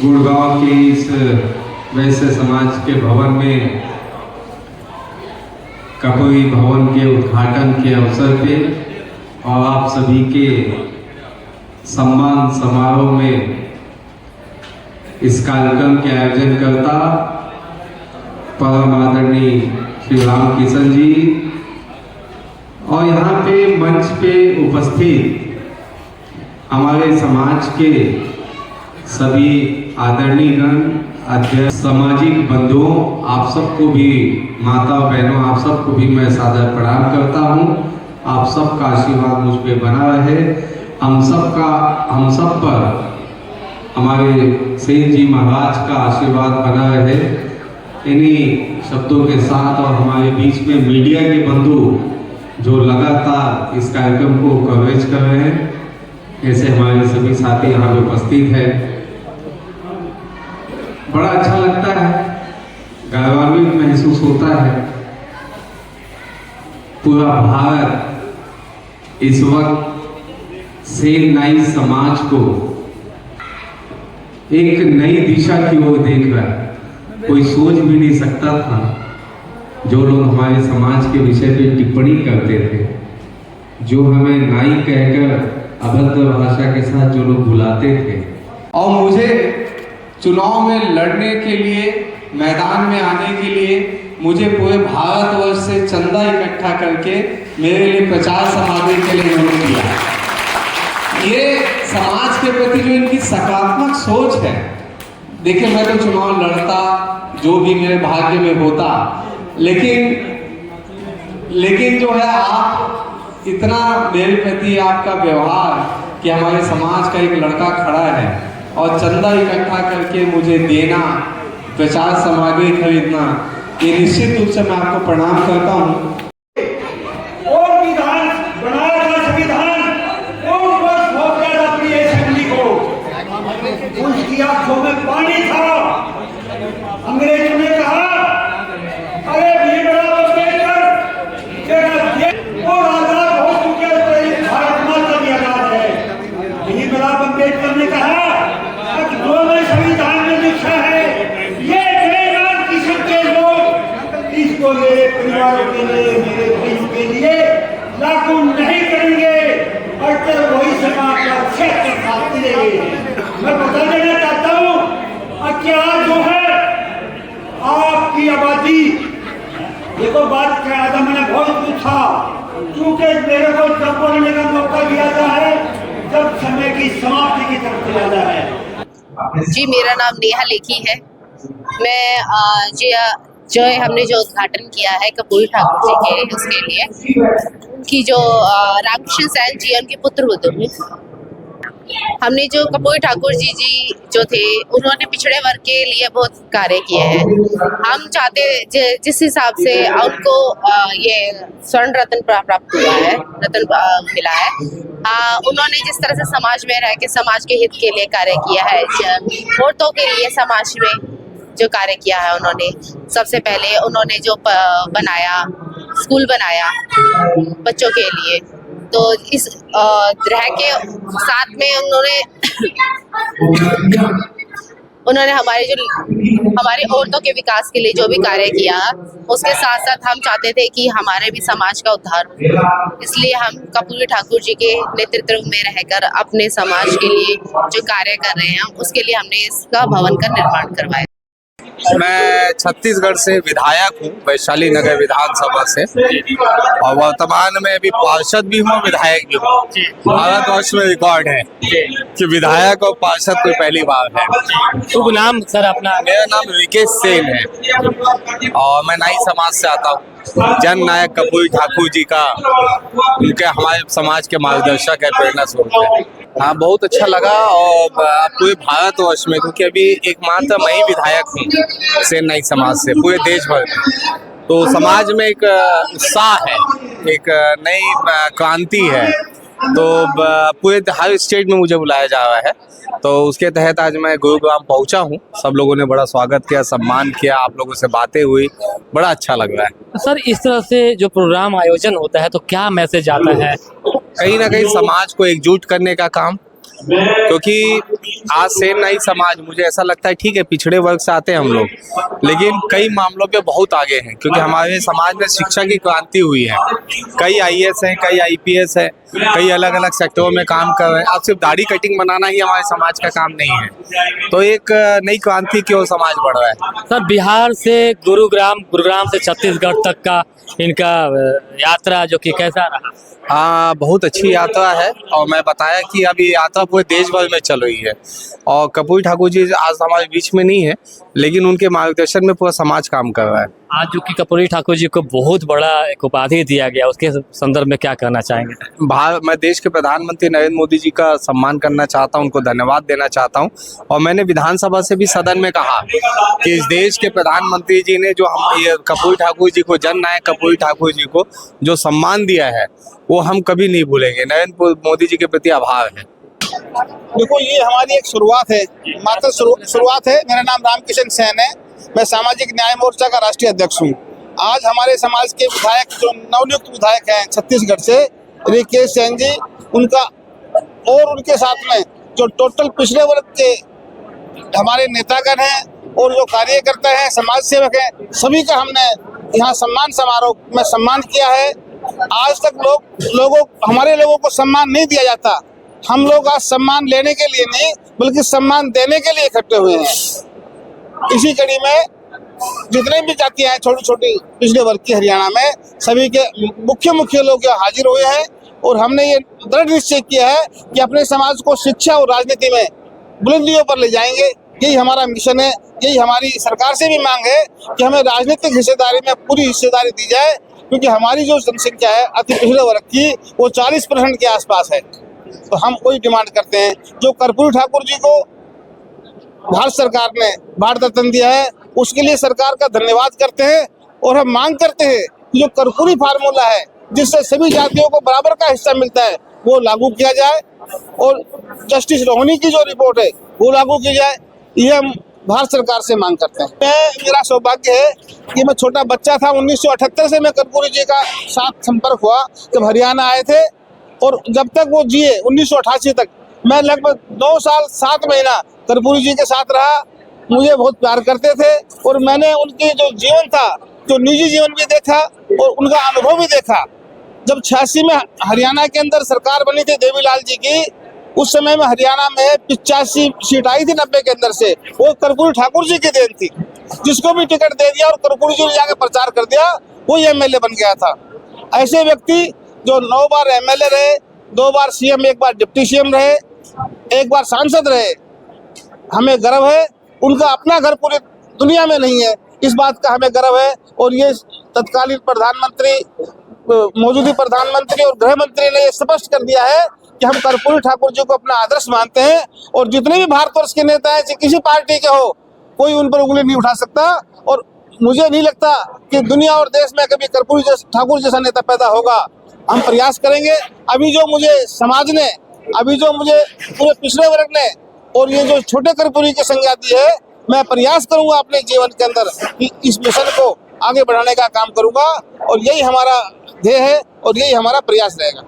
गुड़गांव के इस वैश्य समाज के भवन में कपोई भवन के उद्घाटन के अवसर पे और आप सभी के सम्मान समारोह में इस कार्यक्रम के आयोजन करता परम आदरणीय श्री राम किशन जी और यहाँ पे मंच पे उपस्थित हमारे समाज के सभी आदरणीय गण अध्यक्ष सामाजिक बंधुओं, आप सबको भी माता बहनों, आप सबको भी मैं सादर प्रणाम करता हूँ। आप सबका आशीर्वाद मुझ पे बना रहे। हम सब पर हमारे सेठ जी महाराज का आशीर्वाद बना रहे। इन्हीं शब्दों के साथ और हमारे बीच में मीडिया के बंधु जो लगातार इस कार्यक्रम को कवरेज कर रहे हैं, ऐसे हमारे सभी साथी यहाँ पे उपस्थित है। बड़ा अच्छा लगता है, गौरवान्वित महसूस होता है। पूरा भारत इस वक्त सेन नाई समाज को एक नई दिशा की ओर देख रहा है। कोई सोच भी नहीं सकता था, जो लोग हमारे समाज के विषय पे टिप्पणी करते थे, जो हमें नाई कहकर अभद्र भाषा के साथ जो लोग बुलाते थे, और मुझे चुनाव में लड़ने के लिए, मैदान में आने के लिए मुझे पूरे भारतवर्ष से चंदा इकट्ठा करके मेरे लिए प्रचार सामग्री के लिए उन्होंने किया। ये समाज के प्रति जो इनकी सकारात्मक सोच है, देखिए मैं तो चुनाव लड़ता, जो भी मेरे भाग्य में होता, लेकिन जो है आप इतना मेरे प्रति आपका व्यवहार कि हमारे समाज का एक लड़का खड़ा है और चंदा इकट्ठा करके मुझे देना, प्रचार सामग्री खरीदना, ये निश्चित रूप से मैं आपको प्रणाम करता हूँ। और विधान बनाया था, संविधान और बस हो गया था अपनी असेंबली को, उसकी आंखों में पानी था। अंग्रेजों ने कहा, अरे भीमराव अम्बेडकर और आजाद हो चुके भारत माता भी आजाद है। भीमराव अम्बेडकर ने कहा, जो मैं संविधान में लिखा है, ये जयराम किशन के लोग इसको मेरे परिवार के लिए, मेरे देश के लिए लागू नहीं करेंगे और फिर वही समाज का क्षेत्र खाते रहेंगे। मैं बता देना चाहता हूँ कि आज जो है आपकी आबादी, ये तो बात कह रहा था, मैंने बहुत पूछा, क्योंकि मेरे को जब बोलने का मौका दिया जाता है जब समय की समाप्ति की तरफ चला जाता है। जी, मेरा नाम नेहा लेखी है। मैं जो हमने जो उद्घाटन किया है कपूर ठाकुर जी के, उसके लिए कि जो रामकृष्ण सैन जी उनके पुत्र होते हैं, हमने जो कपूर ठाकुर जी जो थे, उन्होंने पिछड़े वर्ग के लिए बहुत कार्य किए हैं। हम चाहते जिस हिसाब से उनको ये स्वर्ण रत्न प्राप्त हुआ है, रत्न मिला है, उन्होंने जिस तरह से समाज में रह के समाज के हित के लिए कार्य किया है, औरतों के लिए समाज में जो कार्य किया है, उन्होंने सबसे पहले उन्होंने जो बनाया, स्कूल बनाया बच्चों के लिए, तो इस रह के साथ में उन्होंने हमारी औरतों के विकास के लिए जो भी कार्य किया, उसके साथ साथ हम चाहते थे कि हमारे भी समाज का उद्धार हो। इसलिए हम कपूर ठाकुर जी के नेतृत्व में रहकर अपने समाज के लिए जो कार्य कर रहे हैं, उसके लिए हमने इसका भवन का निर्माण करवाया। मैं छत्तीसगढ़ से विधायक हूँ, वैशाली नगर विधानसभा से, और वर्तमान में अभी पार्षद भी हूँ, विधायक भी हूँ। भारतवर्ष में रिकॉर्ड है कि विधायक और पार्षद कोई पहली बार है। शुभ नाम सर अपना? मेरा नाम रिकेश सेन है और मैं नाई समाज से आता हूँ। जन नायक कपूर ठाकुर जी का, उनके हमारे समाज के मार्गदर्शक है, प्रेरणा स्रोत है। हाँ, बहुत अच्छा लगा। और पूरे भारतवर्ष में, क्योंकि अभी एकमात्र मैं ही विधायक हूँ सेन नाई समाज से, पूरे देश भर में, तो समाज में एक उत्साह है, एक नई क्रांति है। तो पूरे हर स्टेट में मुझे बुलाया जा रहा है, तो उसके तहत आज मैं गुरुग्राम पहुंचा हूं। सब लोगों ने बड़ा स्वागत किया, सम्मान किया, आप लोगों से बातें हुई, बड़ा अच्छा लग रहा है। सर, इस तरह से जो प्रोग्राम आयोजन होता है तो क्या मैसेज आता है? कहीं ना कहीं समाज को एकजुट करने का काम, क्योंकि आज सेन नाई समाज, मुझे ऐसा लगता है ठीक है पिछड़े वर्ग से आते हैं हम लोग, लेकिन कई मामलों पे बहुत आगे हैं, क्योंकि हमारे समाज में शिक्षा की क्रांति हुई है। कई आईएएस हैं, कई आईपीएस है, कई अलग अलग सेक्टरों में काम कर रहे हैं। अब सिर्फ दाढ़ी कटिंग बनाना ही हमारे समाज का काम नहीं है, तो एक नई क्रांति की ओर समाज बढ़ रहा है। सर, बिहार से गुरुग्राम से छत्तीसगढ़ तक का इनका यात्रा जो कि कैसा रहा? हाँ, बहुत अच्छी यात्रा है, और मैं बताया कि अभी यात्रा पूरे देश भर में चल रही है, और कर्पूरी ठाकुर जी आज हमारे बीच में नहीं है, लेकिन उनके मार्गदर्शन में पूरा समाज काम कर रहा है। आज जो कि कर्पूरी ठाकुर जी को बहुत बड़ा एक उपाधि दिया गया, उसके संदर्भ में क्या कहना चाहेंगे? मैं देश के प्रधानमंत्री नरेंद्र मोदी जी का सम्मान करना चाहता हूं, उनको धन्यवाद देना चाहता हूं, और मैंने विधानसभा से भी सदन में कहा कि इस देश के प्रधानमंत्री जी ने जो हम ये कर्पूरी ठाकुर जी को, जननायक कर्पूरी ठाकुर जी को जो सम्मान दिया है, वो हम कभी नहीं भूलेंगे। नरेंद्र मोदी जी के प्रति आभार है। देखो, ये हमारी एक शुरुआत है, मात्र शुरुआत है। मेरा नाम रामकिशन सेन है, मैं सामाजिक न्याय मोर्चा का राष्ट्रीय अध्यक्ष हूँ। आज हमारे समाज के विधायक, जो नवनियुक्त विधायक हैं छत्तीसगढ़ से, रिकेश सेन जी, उनका और उनके साथ में जो टोटल पिछड़े वर्ग के हमारे नेतागण हैं और जो कार्यकर्ता हैं, समाज सेवक हैं, सभी का हमने यहाँ सम्मान समारोह में सम्मान किया है। आज तक हमारे लोगों को सम्मान नहीं दिया जाता। हम लोग आज सम्मान लेने के लिए नहीं, बल्कि सम्मान देने के लिए इकट्ठे हुए हैं। इसी कड़ी में जितने भी जातियां हैं छोटी छोटी पिछड़े वर्ग की हरियाणा में, सभी के मुख्य लोग यहाँ हाजिर हुए हैं, और हमने ये दृढ़ निश्चय किया है कि अपने समाज को शिक्षा और राजनीति में बुलंदियों पर ले जाएंगे। यही हमारा मिशन है, यही हमारी सरकार से भी मांग है कि हमें राजनीतिक हिस्सेदारी में पूरी हिस्सेदारी दी जाए, क्योंकि हमारी जो जनसंख्या है अति पिछड़े वर्ग की, वो 40% के आसपास है। तो हम कोई डिमांड करते हैं, जो कर्पूरी ठाकुर जी को भारत सरकार ने भारत रत्न दिया है, उसके लिए सरकार का धन्यवाद करते हैं, और हम मांग करते हैं कि जो कर्पूरी फार्मूला है, जिससे सभी जातियों को बराबर का हिस्सा मिलता है, वो लागू किया जाए, और जस्टिस रोहिणी की जो रिपोर्ट है वो लागू की जाए। ये हम भारत सरकार से मांग करते हैं। मेरा सौभाग्य है कि मैं छोटा बच्चा था, 1978 से मैं कर्पूरी जी का साथ संपर्क हुआ जब हरियाणा आए थे, और जब तक वो जिए 1988 तक, मैं लगभग 2 साल 7 महीना कर्पूरी जी के साथ रहा। मुझे बहुत प्यार करते थे, और मैंने उनकी जो जीवन था, जो निजी जीवन भी देखा और उनका अनुभव भी देखा। जब 86 में हरियाणा के अंदर सरकार बनी थी देवीलाल जी की, उस समय में हरियाणा में 85 सीट आई थी 90 के अंदर से, वो कर्पूरी ठाकुर जी की देन थी। जिसको भी टिकट दे दिया और कर्पूरी जी ने जाके प्रचार कर दिया, वो एमएलए बन गया था। ऐसे व्यक्ति जो 9 बार एमएलए रहे, 2 बार सीएम, 1 बार डिप्टी सीएम रहे, 1 बार सांसद रहे, हमें गर्व है। उनका अपना घर पूरी दुनिया में नहीं है, इस बात का हमें गर्व है। और ये तत्कालीन प्रधानमंत्री, मौजूदा प्रधानमंत्री और गृह मंत्री ने ये स्पष्ट कर दिया है कि हम कर्पूरी ठाकुर जी को अपना आदर्श मानते हैं, और जितने भी भारतवर्ष के नेता हैं, किसी पार्टी के हो, कोई उन पर उंगली नहीं उठा सकता। और मुझे नहीं लगता कि दुनिया और देश में कभी कर्पूरी ठाकुर जैसा नेता पैदा होगा। हम प्रयास करेंगे। अभी जो मुझे समाज ने, अभी जो मुझे पूरे पिछड़े वर्ग ने और ये जो छोटे कर्पूरी की संज्ञा दी है, मैं प्रयास करूंगा अपने जीवन के अंदर कि इस मिशन को आगे बढ़ाने का काम करूंगा, और यही हमारा ध्येय है और यही हमारा प्रयास रहेगा।